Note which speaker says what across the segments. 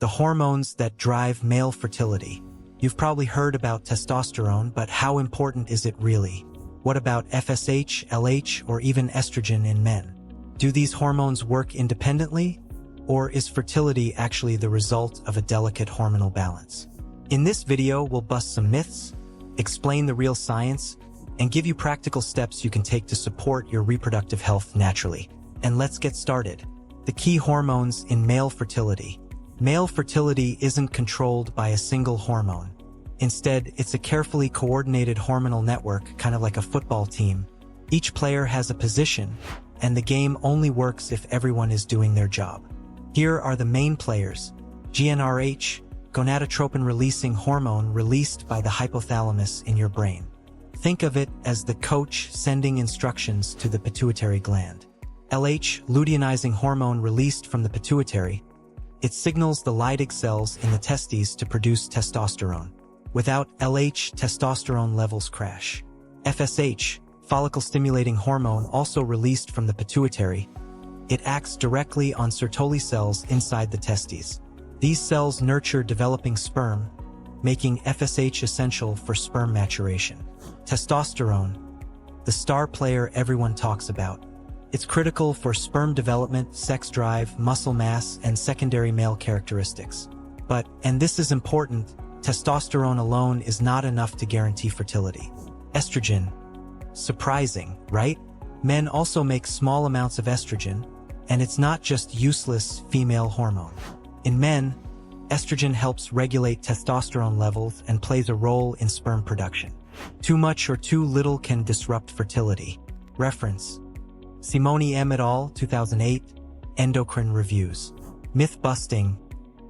Speaker 1: the hormones that drive male fertility. You've probably heard about testosterone, but how important is it really? What about FSH, LH, or even estrogen in men? Do these hormones work independently? Or is fertility actually the result of a delicate hormonal balance? In this video, we'll bust some myths, explain the real science, and give you practical steps you can take to support your reproductive health naturally. And let's get started. The key hormones in male fertility. Male fertility isn't controlled by a single hormone. Instead, it's a carefully coordinated hormonal network, kind of like a football team. Each player has a position, and the game only works if everyone is doing their job. Here are the main players. GnRH, gonadotropin-releasing hormone released by the hypothalamus in your brain. Think of it as the coach sending instructions to the pituitary gland. LH, luteinizing hormone released from the pituitary. It signals the Leydig cells in the testes to produce testosterone. Without LH, testosterone levels crash. FSH, follicle-stimulating hormone also released from the pituitary. It acts directly on Sertoli cells inside the testes. These cells nurture developing sperm, making FSH essential for sperm maturation. Testosterone, the star player everyone talks about. It's critical for sperm development, sex drive, muscle mass, and secondary male characteristics. But, and this is important, testosterone alone is not enough to guarantee fertility. Estrogen. Surprising, right? Men also make small amounts of estrogen, and it's not just useless female hormone. In men, estrogen helps regulate testosterone levels and plays a role in sperm production. Too much or too little can disrupt fertility. Reference: Simone M. et al., 2008, Endocrine Reviews. Myth-busting,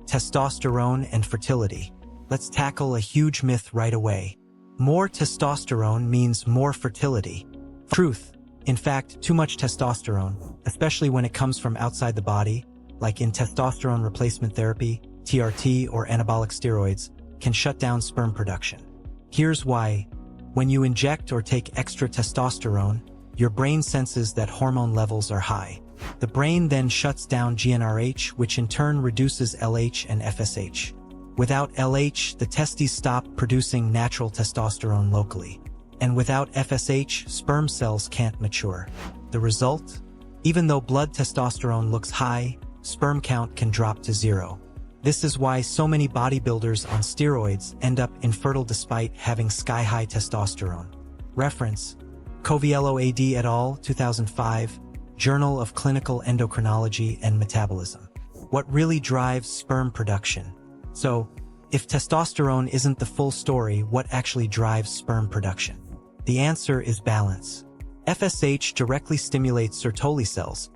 Speaker 1: testosterone and fertility. Let's tackle a huge myth right away. More testosterone means more fertility. Truth. In fact, too much testosterone, especially when it comes from outside the body, like in testosterone replacement therapy, TRT, or anabolic steroids, can shut down sperm production. Here's why. When you inject or take extra testosterone, your brain senses that hormone levels are high. The brain then shuts down GnRH, which in turn reduces LH and FSH. Without LH, the testes stop producing natural testosterone locally. And without FSH, sperm cells can't mature. The result? Even though blood testosterone looks high, sperm count can drop to zero. This is why so many bodybuilders on steroids end up infertile despite having sky-high testosterone. Reference: Coviello AD et al., 2005, Journal of Clinical Endocrinology and Metabolism. What really drives sperm production? So, if testosterone isn't the full story, what actually drives sperm production? The answer is balance. FSH directly stimulates Sertoli cells,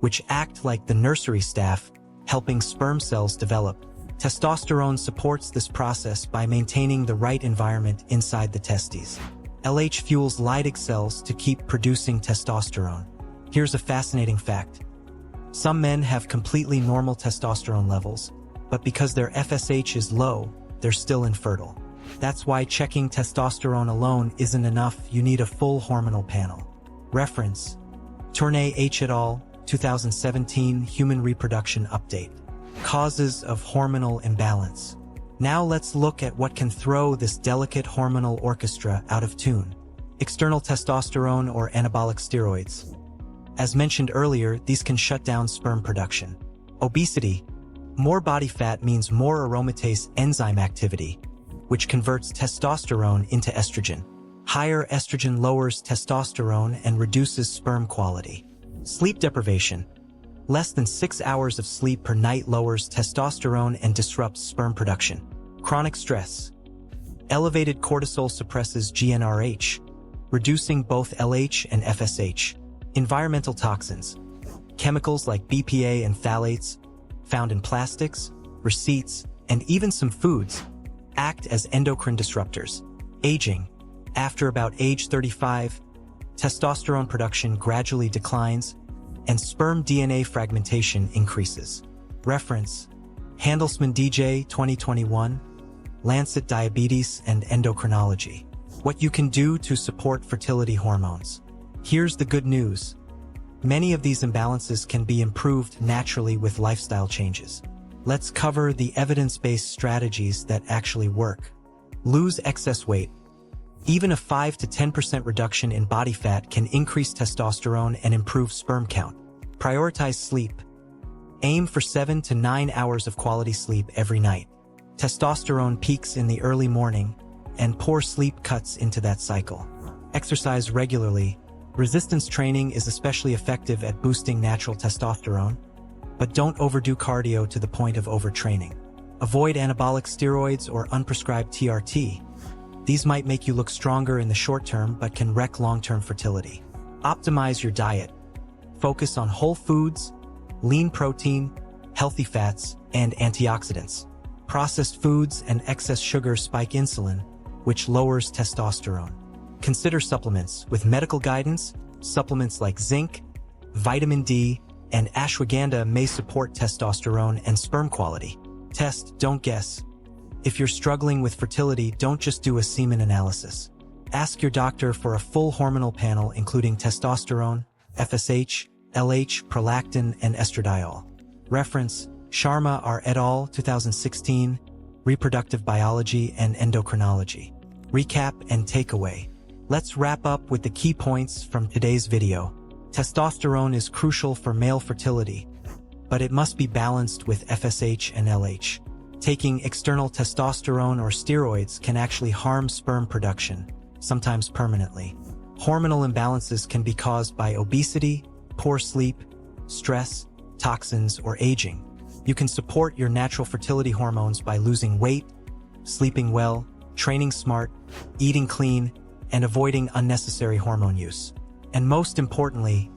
Speaker 1: which act like the nursery staff, helping sperm cells develop. Testosterone supports this process by maintaining the right environment inside the testes. LH fuels Leydig cells to keep producing testosterone. Here's a fascinating fact. Some men have completely normal testosterone levels, but because their FSH is low, they're still infertile. That's why checking testosterone alone isn't enough, you need a full hormonal panel. Reference: Tournay H. et al., 2017, Human Reproduction Update. Causes of hormonal imbalance. Now let's look at what can throw this delicate hormonal orchestra out of tune. External testosterone or anabolic steroids. As mentioned earlier, these can shut down sperm production. Obesity. More body fat means more aromatase enzyme activity, which converts testosterone into estrogen. Higher estrogen lowers testosterone and reduces sperm quality. Sleep deprivation. Less than 6 hours of sleep per night lowers testosterone and disrupts sperm production. Chronic stress. Elevated cortisol suppresses GnRH, reducing both LH and FSH. Environmental toxins. Chemicals like BPA and phthalates, found in plastics, receipts, and even some foods, act as endocrine disruptors. Aging. After about age 35, testosterone production gradually declines, and sperm DNA fragmentation increases. Reference: Handelsman DJ 2021, Lancet Diabetes and Endocrinology. What you can do to support fertility hormones. Here's the good news. Many of these imbalances can be improved naturally with lifestyle changes. let's cover the evidence-based strategies that actually work. Lose excess weight. Even a 5 to 10% reduction in body fat can increase testosterone and improve sperm count. Prioritize sleep. Aim for 7 to 9 hours of quality sleep every night. Testosterone peaks in the early morning, and poor sleep cuts into that cycle. Exercise regularly. Resistance training is especially effective at boosting natural testosterone, but don't overdo cardio to the point of overtraining. Avoid anabolic steroids or unprescribed TRT. These might make you look stronger in the short term but can wreck long-term fertility. Optimize your diet. Focus on whole foods, lean protein, healthy fats, and antioxidants. Processed foods and excess sugar spike insulin, which lowers testosterone. Consider supplements. With medical guidance, supplements like zinc, vitamin D, and ashwagandha may support testosterone and sperm quality. Test, don't guess. If you're struggling with fertility, don't just do a semen analysis. Ask your doctor for a full hormonal panel including testosterone, FSH, LH, prolactin, and estradiol. Reference, Sharma R. et al., 2016, Reproductive Biology and Endocrinology. Recap and takeaway. Let's wrap up with the key points from today's video. Testosterone is crucial for male fertility, but it must be balanced with FSH and LH. Taking external testosterone or steroids can actually harm sperm production, sometimes permanently. Hormonal imbalances can be caused by obesity, poor sleep, stress, toxins, or aging. You can support your natural fertility hormones by losing weight, sleeping well, training smart, eating clean, and avoiding unnecessary hormone use. And most importantly,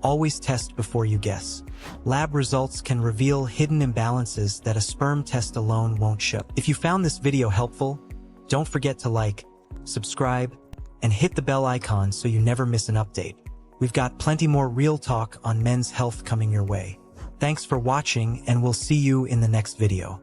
Speaker 1: always test before you guess. Lab results can reveal hidden imbalances that a sperm test alone won't show. If you found this video helpful, don't forget to like, subscribe, and hit the bell icon so you never miss an update. We've got plenty more real talk on men's health coming your way. Thanks for watching, and we'll see you in the next video.